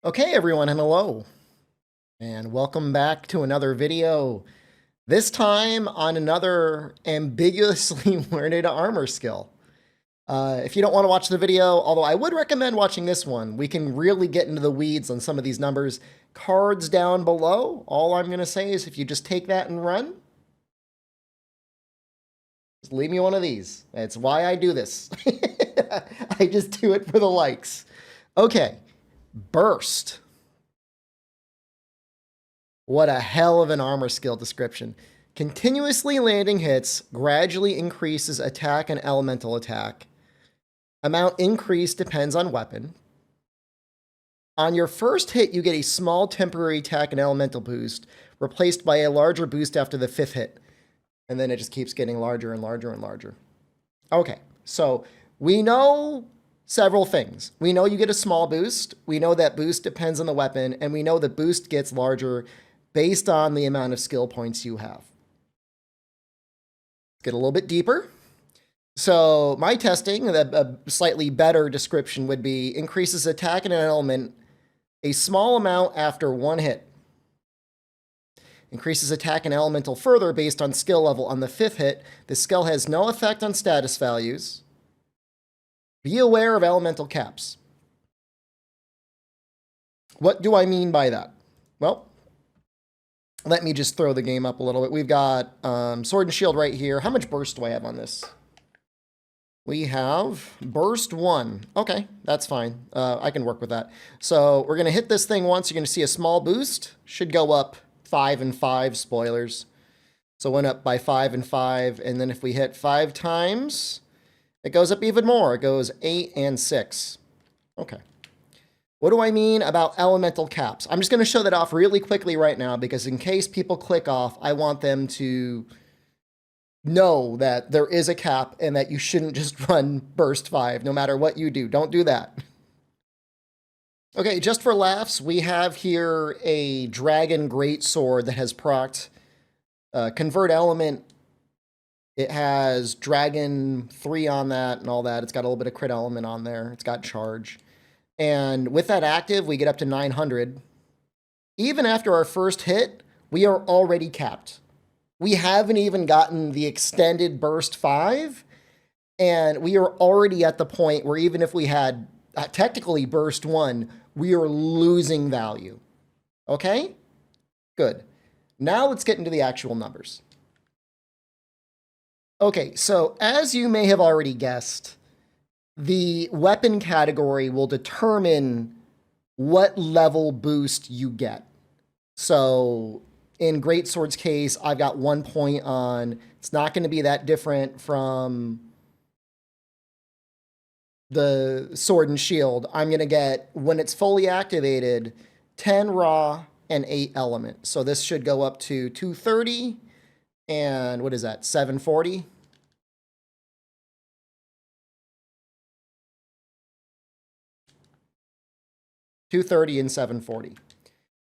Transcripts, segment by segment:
Okay, everyone, and hello, and welcome back to another video. This time on another ambiguously worded armor skill. If you don't want to watch the video, although I would recommend watching this one, we can really get into the weeds on some of these numbers. Cards down below. All I'm going to say is if you just take that and run, just leave me one of these. That's why I do this. I just do it for the likes. Okay, Burst. What a hell of an armor skill description. Continuously landing hits gradually increases attack and elemental attack. Amount increase depends on weapon. On your first hit, you get a small temporary attack and elemental boost, replaced by a larger boost after the fifth hit. And then it just keeps getting larger and larger and larger. Okay, so we know several things. We know you get a small boost. We know that boost depends on the weapon. And we know the boost gets larger based on the amount of skill points you have. Let's get a little bit deeper. So my testing, a slightly better description would be increases attack and an element a small amount after one hit. Increases attack and elemental further based on skill level on the fifth hit. This skill has no effect on status values. Be aware of elemental caps. What do I mean by that? Well, let me just throw the game up a little bit. We've got Sword and Shield right here. How much burst do I have on this? We have burst 1. Okay, that's fine. I can work with that. So we're going to hit this thing once. You're going to see a small boost. Should go up 5 and 5, spoilers. So went up by 5 and 5. And then if we hit 5 times, it goes up even more. It goes 8 and 6. Okay. What do I mean about elemental caps? I'm just going to show that off really quickly right now because in case people click off, I want them to know that there is a cap and that you shouldn't just run burst 5 no matter what you do. Don't do that. Okay, just for laughs, we have here a dragon greatsword that has procced convert element. It has dragon 3 on that and all that. It's got a little bit of crit element on there. It's got charge. And with that active, we get up to 900. Even after our first hit, we are already capped. We haven't even gotten the extended burst 5, and we are already at the point where even if we had technically burst 1, we are losing value. Okay? Good. Now let's get into the actual numbers. Okay, so as you may have already guessed, the weapon category will determine what level boost you get. So in Greatsword's case, I've got 1 point on. It's not going to be that different from the Sword and Shield. I'm going to get, when it's fully activated, 10 raw and 8 element. So this should go up to 230 and what is that, 740? $230 and 740.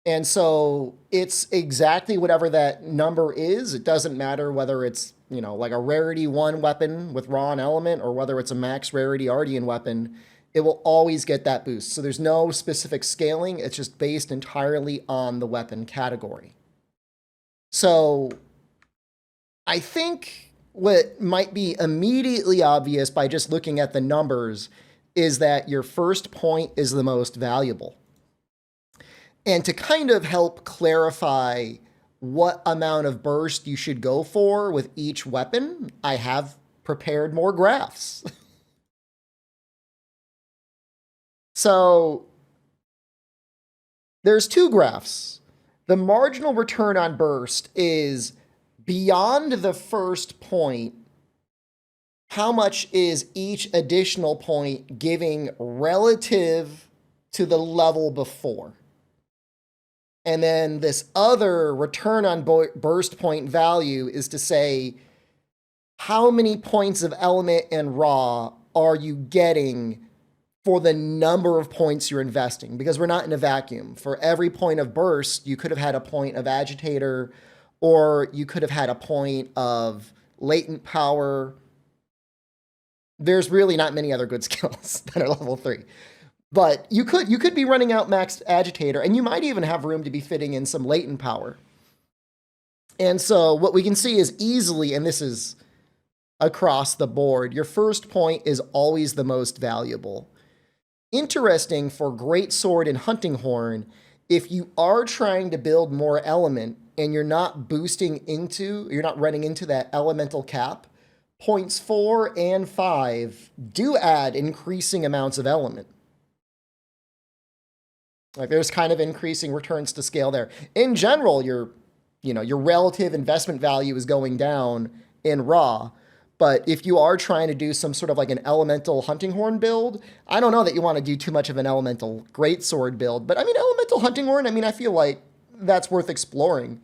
And so it's exactly whatever that number is. It doesn't matter whether it's, you know, like a rarity 1 weapon with raw and element or whether it's a max rarity Ardian weapon. It will always get that boost. So there's no specific scaling. It's just based entirely on the weapon category. So I think what might be immediately obvious by just looking at the numbers is that your first point is the most valuable. And to kind of help clarify what amount of burst you should go for with each weapon, I have prepared more graphs. So there's 2 graphs. The marginal return on burst is beyond the first point. How much is each additional point giving relative to the level before? And then this other return on burst point value is to say, how many points of element and raw are you getting for the number of points you're investing? Because we're not in a vacuum. For every point of burst, you could have had a point of agitator, or you could have had a point of latent power. There's really not many other good skills that are level 3. But you could be running out maxed agitator, and you might even have room to be fitting in some latent power. And so what we can see is easily, and this is across the board, your first point is always the most valuable. Interesting for Greatsword and Hunting Horn, if you are trying to build more element and you're not running into that elemental cap, points 4 and 5 do add increasing amounts of element. Like there's kind of increasing returns to scale there. In general, your relative investment value is going down in raw. But if you are trying to do some sort of like an elemental hunting horn build, I don't know that you want to do too much of an elemental greatsword build. But I mean, elemental hunting horn, I feel like that's worth exploring.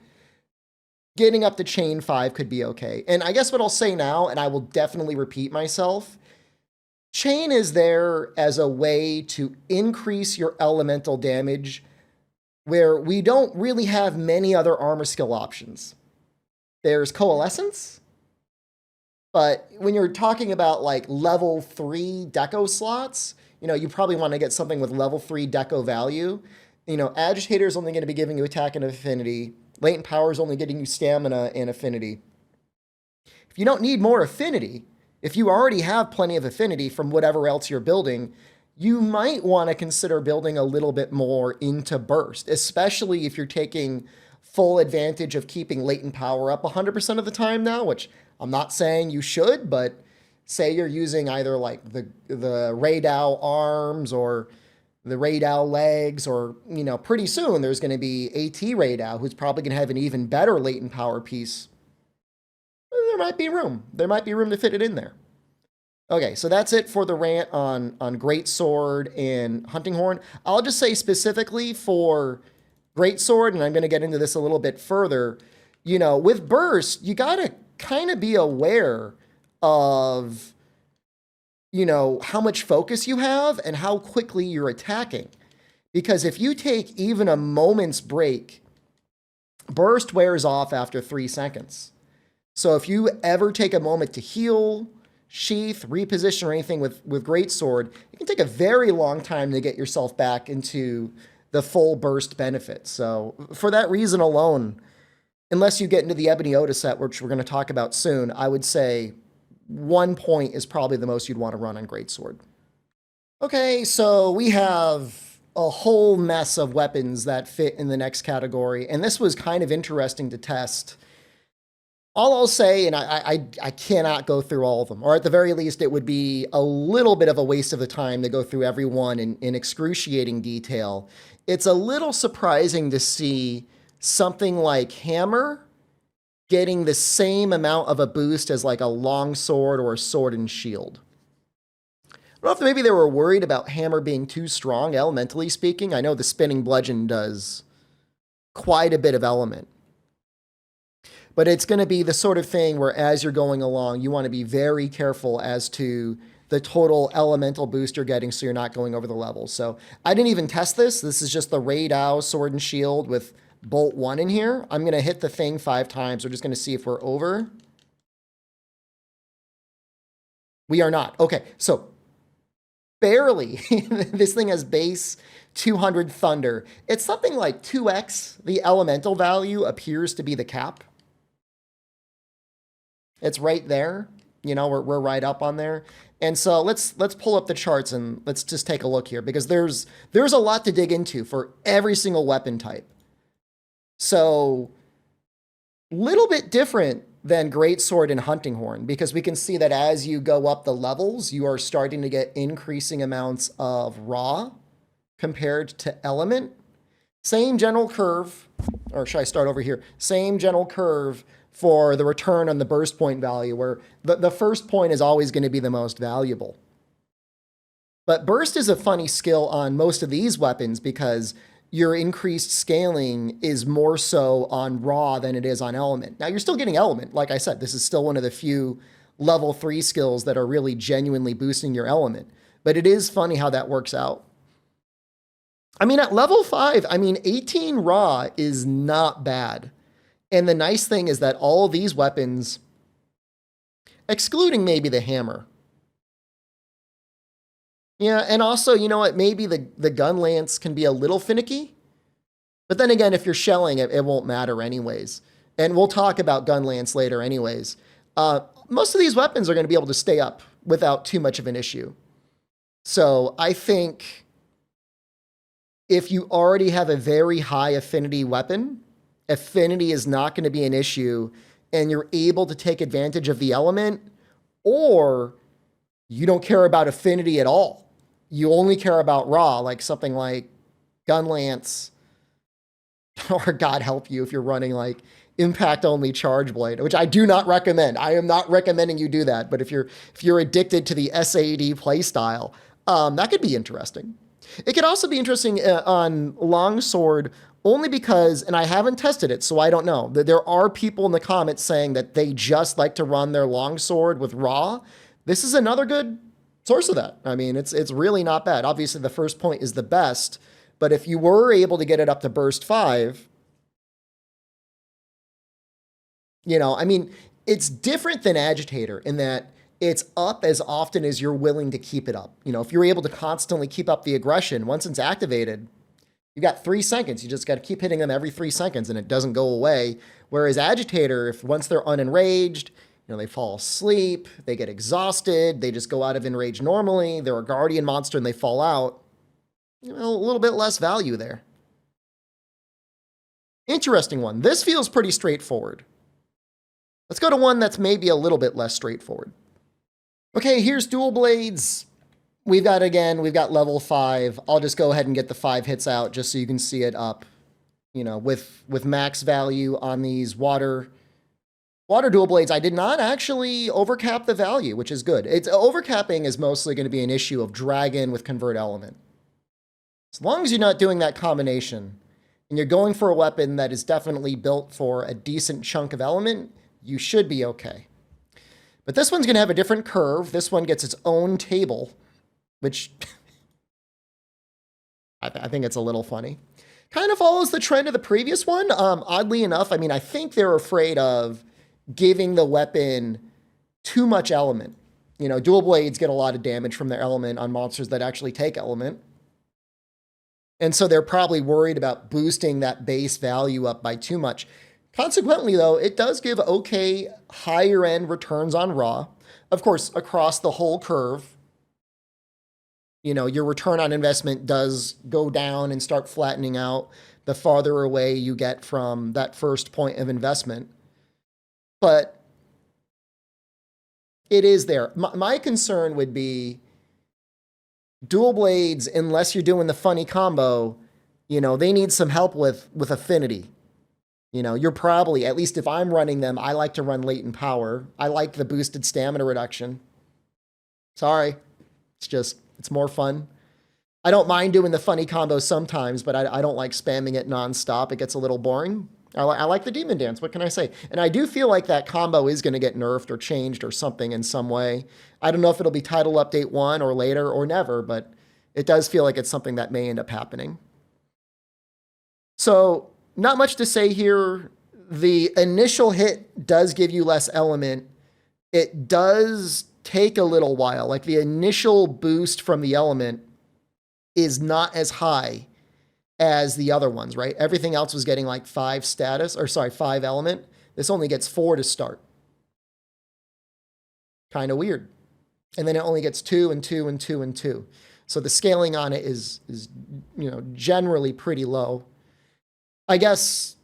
Getting up to chain 5 could be okay. And I guess what I'll say now, and I will definitely repeat myself, chain is there as a way to increase your elemental damage where we don't really have many other armor skill options. There's Coalescence, but when you're talking about like level 3 deco slots, you probably want to get something with level 3 deco value. Agitator is only going to be giving you attack and affinity. Latent power is only getting you stamina and affinity. If you don't need more affinity, if you already have plenty of affinity from whatever else you're building, you might want to consider building a little bit more into burst, especially if you're taking full advantage of keeping latent power up 100% of the time now, which I'm not saying you should, but say you're using either like the Raydao arms or the Raydao legs, or, pretty soon there's going to be AT Raydao, who's probably going to have an even better latent power piece. There might be room. There might be room to fit it in there. Okay, so that's it for the rant on Greatsword and Hunting Horn. I'll just say specifically for Greatsword, and I'm going to get into this a little bit further, with Burst, you got to kind of be aware of, how much focus you have and how quickly you're attacking. Because if you take even a moment's break, Burst wears off after 3 seconds. So if you ever take a moment to heal, sheath, reposition, or anything with Greatsword, it can take a very long time to get yourself back into the full burst benefit. So for that reason alone, unless you get into the Ebony Oda set, which we're going to talk about soon, I would say 1 point is probably the most you'd want to run on Greatsword. Okay, so we have a whole mess of weapons that fit in the next category, and this was kind of interesting to test. All I'll say, and I cannot go through all of them, or at the very least, it would be a little bit of a waste of the time to go through every one in excruciating detail. It's a little surprising to see something like Hammer getting the same amount of a boost as like a longsword or a sword and shield. I don't know if maybe they were worried about Hammer being too strong, elementally speaking. I know the spinning bludgeon does quite a bit of element. But it's going to be the sort of thing where as you're going along, you want to be very careful as to the total elemental boost you're getting so you're not going over the level. So I didn't even test this. This is just the Raydao Sword and Shield with Bolt 1 in here. I'm going to hit the thing 5 times. We're just going to see if we're over. We are not. Okay, so barely. This thing has base 200 Thunder. It's something like 2x the elemental value appears to be the cap. It's right there. We're right up on there. And so let's pull up the charts and let's just take a look here, because there's a lot to dig into for every single weapon type. So little bit different than Greatsword and Hunting Horn, because we can see that as you go up the levels, you are starting to get increasing amounts of raw compared to element. Same general curve, or should I start over here? Same general curve for the return on the burst point value, where the first point is always going to be the most valuable. But burst is a funny skill on most of these weapons because your increased scaling is more so on raw than it is on element. Now, you're still getting element. Like I said, this is still one of the few level 3 skills that are really genuinely boosting your element. But it is funny how that works out. At level 5, 18 raw is not bad. And the nice thing is that all of these weapons, excluding maybe the hammer, Yeah, and also, you know what? Maybe the gun lance can be a little finicky. But then again, if you're shelling, it won't matter anyways. And we'll talk about gun lance later anyways. Most of these weapons are going to be able to stay up without too much of an issue. So I think if you already have a very high affinity weapon, affinity is not going to be an issue, and you're able to take advantage of the element, or you don't care about affinity at all. You only care about raw, like something like gun lance, or God help you if you're running like impact only charge blade, which I do not recommend. I am not recommending you do that. But if you're addicted to the SAD playstyle, that could be interesting. It could also be interesting on longsword only because, and I haven't tested it, so I don't know. There are people in the comments saying that they just like to run their longsword with raw. This is another good source of that. I mean, it's really not bad. Obviously, the first point is the best, but if you were able to get it up to burst 5, you know, I mean, it's different than agitator in that it's up as often as you're willing to keep it up. You know, if you're able to constantly keep up the aggression, once it's activated, you got 3 seconds. You just got to keep hitting them every 3 seconds and it doesn't go away. Whereas agitator, if once they're unenraged, you know, they fall asleep, they get exhausted, they just go out of enrage normally, they're a guardian monster and they fall out. You know, a little bit less value there. Interesting one. This feels pretty straightforward. Let's go to one that's maybe a little bit less straightforward. Okay, here's dual blades. We've got level 5. I'll just go ahead and get the 5 hits out just so you can see it up, you know, with max value on these water dual blades. I did not actually overcap the value, which is good. Overcapping is mostly going to be an issue of dragon with convert element. As long as you're not doing that combination and you're going for a weapon that is definitely built for a decent chunk of element, you should be okay. But this one's going to have a different curve. This one gets its own table, which I think it's a little funny. Kind of follows the trend of the previous one. Oddly enough, I mean, I think they're afraid of giving the weapon too much element. You know, dual blades get a lot of damage from their element on monsters that actually take element. And so they're probably worried about boosting that base value up by too much. Consequently, though, it does give okay higher end returns on raw. Of course, across the whole curve, you know, your return on investment does go down and start flattening out the farther away you get from that first point of investment. But it is there. My concern would be dual blades, unless you're doing the funny combo, you know, they need some help with affinity. You know, you're probably, at least if I'm running them, I like to run latent power. I like the boosted stamina reduction. Sorry. It's more fun. I don't mind doing the funny combos sometimes, but I don't like spamming it nonstop. It gets a little boring. I like the demon dance. What can I say? And I do feel like that combo is going to get nerfed or changed or something in some way. I don't know if it'll be title update 1 or later or never, but it does feel like it's something that may end up happening. So not much to say here. The initial hit does give you less element. It does take a little while. Like the initial boost from the element is not as high as the other ones, right? Everything else was getting like 5 element. This only gets 4 to start. Kind of weird. And then it only gets 2 and 2 and 2 and 2. So the scaling on it is you know, generally pretty low. I guess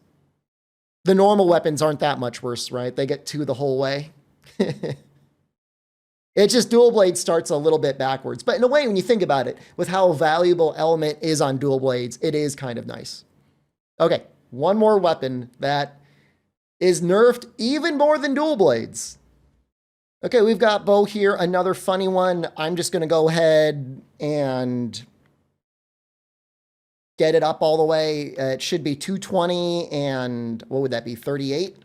the normal weapons aren't that much worse, right? They get 2 the whole way. It just dual blade starts a little bit backwards. But in a way, when you think about it, with how valuable element is on dual blades, it is kind of nice. Okay, one more weapon that is nerfed even more than dual blades. Okay, we've got bow here, another funny one. I'm just going to go ahead and get it up all the way. It should be 220 and what would that be, 38?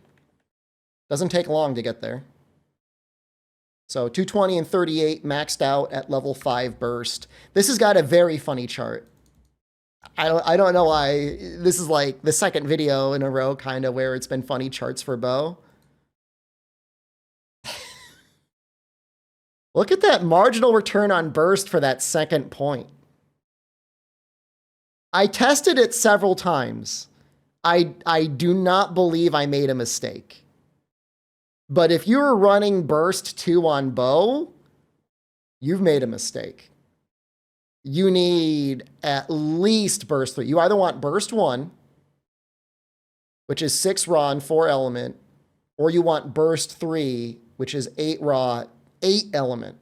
Doesn't take long to get there. So 220 and 38 maxed out at level 5 burst. This has got a very funny chart. I don't know why. This is like the second video in a row kind of where it's been funny charts for bow. Look at that marginal return on burst for that second point. I tested it several times. I do not believe I made a mistake. But if you were running burst 2 on bow, you've made a mistake. You need at least burst 3. You either want burst 1, which is 6 raw and 4 element, or you want burst 3, which is 8 raw, 8 element.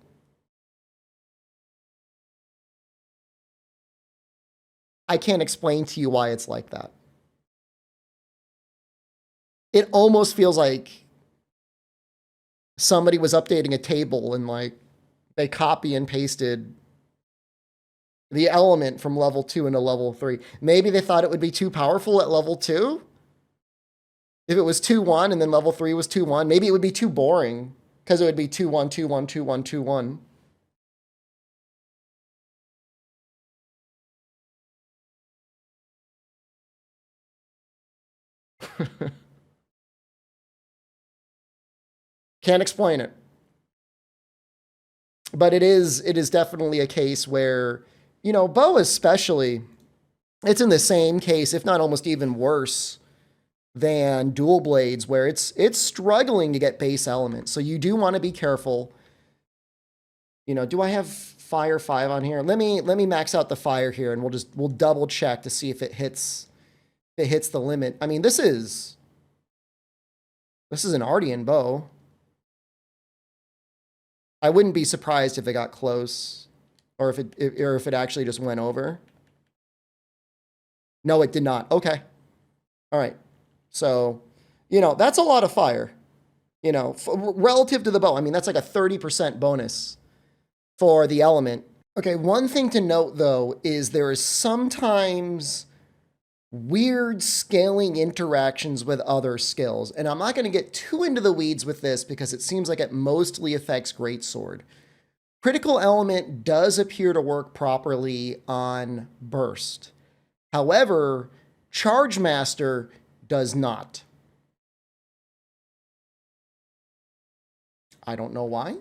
I can't explain to you why it's like that. It almost feels like somebody was updating a table and like they copy and pasted the element from level 2 into level 3. Maybe they thought it would be too powerful at level 2. If it was 2-1 and then level 3 was 2-1, maybe it would be too boring because it would be 2-1, 2-1, 2-1, 2-1. Can't explain it. But it is definitely a case where, you know, bow especially, it's in the same case, if not almost even worse, than dual blades, where it's struggling to get base elements. So you do want to be careful. You know, do I have fire 5 on here? Let me max out the fire here, and we'll double check to see if it hits the limit. I mean, this is an Ardian bow. I wouldn't be surprised if it got close, or if it actually just went over. No, it did not. Okay. All right. So, you know, that's a lot of fire, you know, relative to the bow. I mean, that's like a 30% bonus for the element. Okay, one thing to note, though, is there is sometimes weird scaling interactions with other skills. And I'm not going to get too into the weeds with this because it seems like it mostly affects Greatsword. Critical element does appear to work properly on burst. However, Charge Master does not. I don't know why.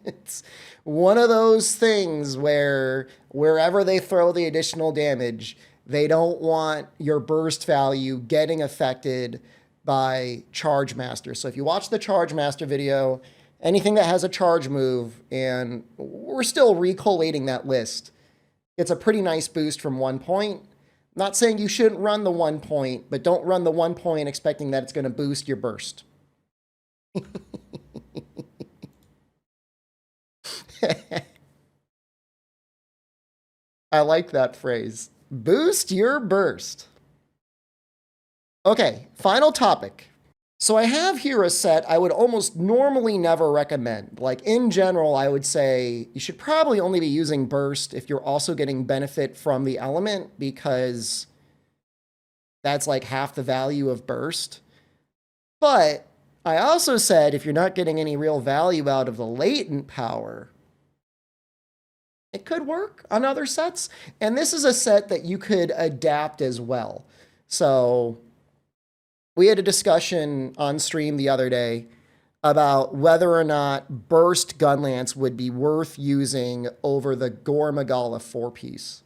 It's one of those things where wherever they throw the additional damage, they don't want your burst value getting affected by Charge Master. So if you watch the Charge Master video, anything that has a charge move, and we're still recollating that list, it's a pretty nice boost from 1 point. Not saying you shouldn't run the 1 point, but don't run the 1 point expecting that it's going to boost your burst. I like that phrase. Boost your burst. Okay, final topic. So I have here a set I would almost normally never recommend. Like in general, I would say you should probably only be using burst if you're also getting benefit from the element, because that's like half the value of burst. But I also said if you're not getting any real value out of the latent power, it could work on other sets. And this is a set that you could adapt as well. So we had a discussion on stream the other day about whether or not burst Gunlance would be worth using over the Gore Magala 4-piece.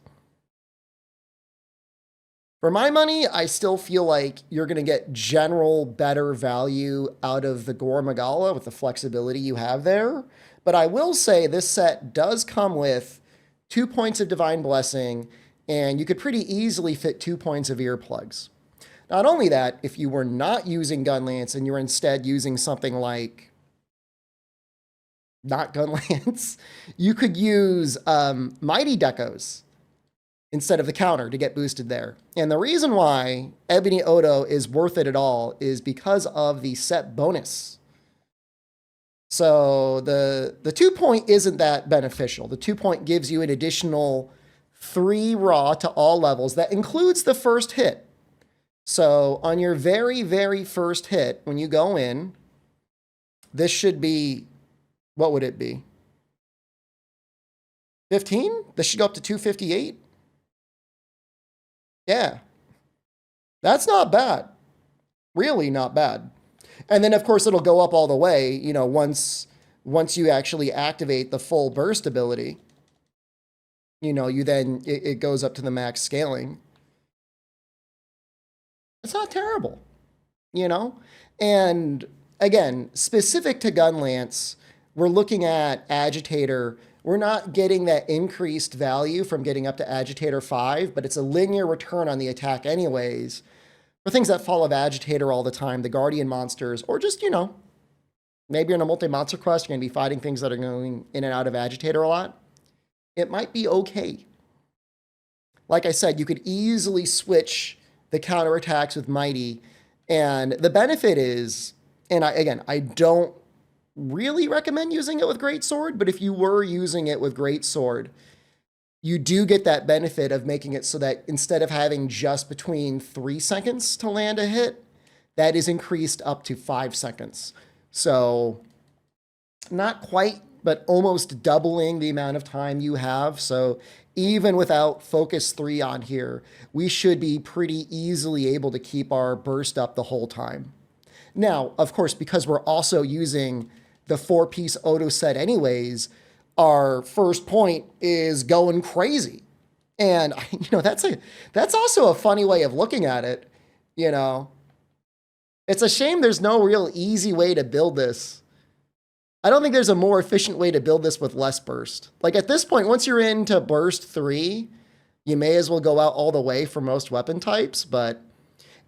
For my money, I still feel like you're going to get general better value out of the Gore Magala with the flexibility you have there. But I will say this set does come with 2 points of Divine Blessing, and you could pretty easily fit 2 points of earplugs. Not only that, if you were not using Gunlance and you're instead using something like not Gunlance, you could use Mighty Decos instead of the counter to get boosted there. And the reason why Ebony Odo is worth it at all is because of the set bonus. So the 2 point isn't that beneficial. The 2 point gives you an additional 3 raw to all levels. That includes the first hit. So on your very, very first hit, when you go in, this should be, what would it be? 15? This should go up to 258? Yeah. That's not bad. Really not bad. And then, of course, it'll go up all the way, you know, once once you actually activate the full burst ability, you know, it goes up to the max scaling. It's not terrible, you know? And again, specific to Gunlance, we're looking at Agitator. We're not getting that increased value from getting up to Agitator 5, but it's a linear return on the attack anyways. For things that follow Agitator all the time, the Guardian monsters, or just, you know, maybe you're in a multi-monster quest, you're going to be fighting things that are going in and out of Agitator a lot. It might be okay. Like I said, you could easily switch the counterattacks with Mighty. And the benefit is, and I don't really recommend using it with Greatsword, but if you were using it with Greatsword, you do get that benefit of making it so that instead of having just between 3 seconds to land a hit, that is increased up to 5 seconds. So not quite, but almost doubling the amount of time you have. So even without Focus 3 on here, we should be pretty easily able to keep our burst up the whole time. Now, of course, because we're also using the 4-piece Odo set anyways, our first point is going crazy. And, you know, that's also a funny way of looking at it, you know. It's a shame there's no real easy way to build this. I don't think there's a more efficient way to build this with less burst. Like at this point, once you're into burst 3, you may as well go out all the way for most weapon types, but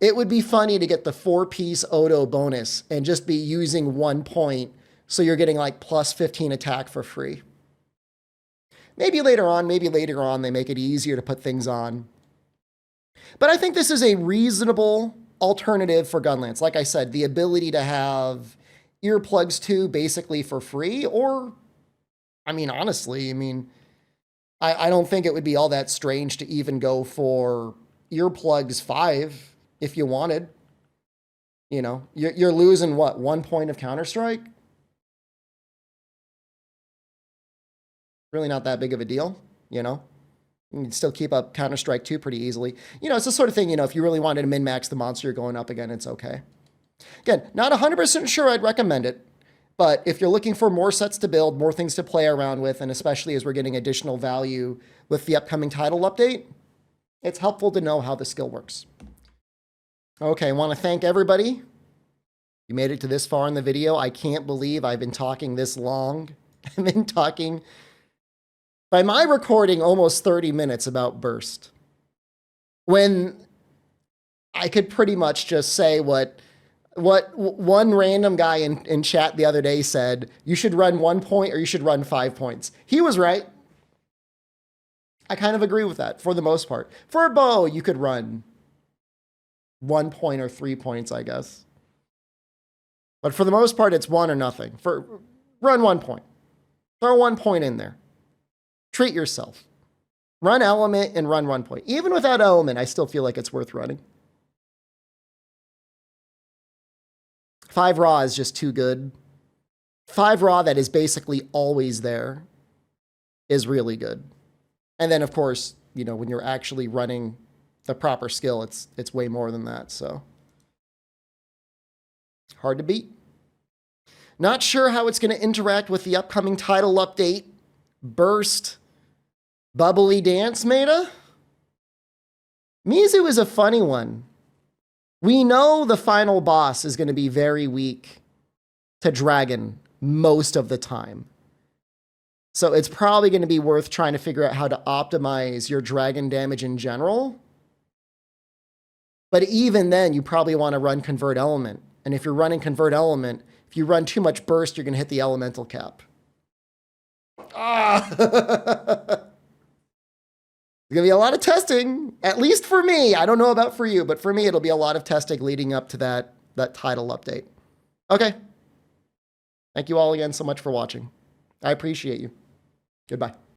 it would be funny to get the 4-piece Odo bonus and just be using 1 point, so you're getting like plus 15 attack for free. Maybe later on they make it easier to put things on. But I think this is a reasonable alternative for Gunlance. Like I said, the ability to have earplugs 2 basically for free, or, I mean, honestly, I don't think it would be all that strange to even go for earplugs 5 if you wanted. You know, you're losing what, 1 point of Counter-Strike? Really not that big of a deal, you know? You can still keep up Counter-Strike 2 pretty easily. You know, it's the sort of thing, you know, if you really wanted to min-max the monster you're going up again, it's okay. Again, not 100% sure I'd recommend it, but if you're looking for more sets to build, more things to play around with, and especially as we're getting additional value with the upcoming title update, it's helpful to know how the skill works. Okay, I want to thank everybody. You made it to this far in the video. I can't believe I've been talking this long. I've been talking, by my recording, almost 30 minutes about burst, when I could pretty much just say what one random guy in chat the other day said: you should run 1 point or you should run 5 points. He was right. I kind of agree with that for the most part. For a bow, you could run 1 point or 3 points, I guess. But for the most part, it's 1 or nothing. Run 1 point. Throw 1 point in there. Treat yourself. Run element and run 1 point. Even without element, I still feel like it's worth running. 5 raw is just too good. 5 raw that is basically always there is really good. And then, of course, you know, when you're actually running the proper skill, it's way more than that. So hard to beat. Not sure how it's going to interact with the upcoming title update. Burst, bubbly dance meta. Mizu is a funny one. We know the final boss is going to be very weak to dragon most of the time. So it's probably going to be worth trying to figure out how to optimize your dragon damage in general. But even then, you probably want to run Convert Element. And if you're running Convert Element, if you run too much burst, you're going to hit the elemental cap. Ah! There's going to be a lot of testing, at least for me. I don't know about for you, but for me, it'll be a lot of testing leading up to that title update. Okay. Thank you all again so much for watching. I appreciate you. Goodbye.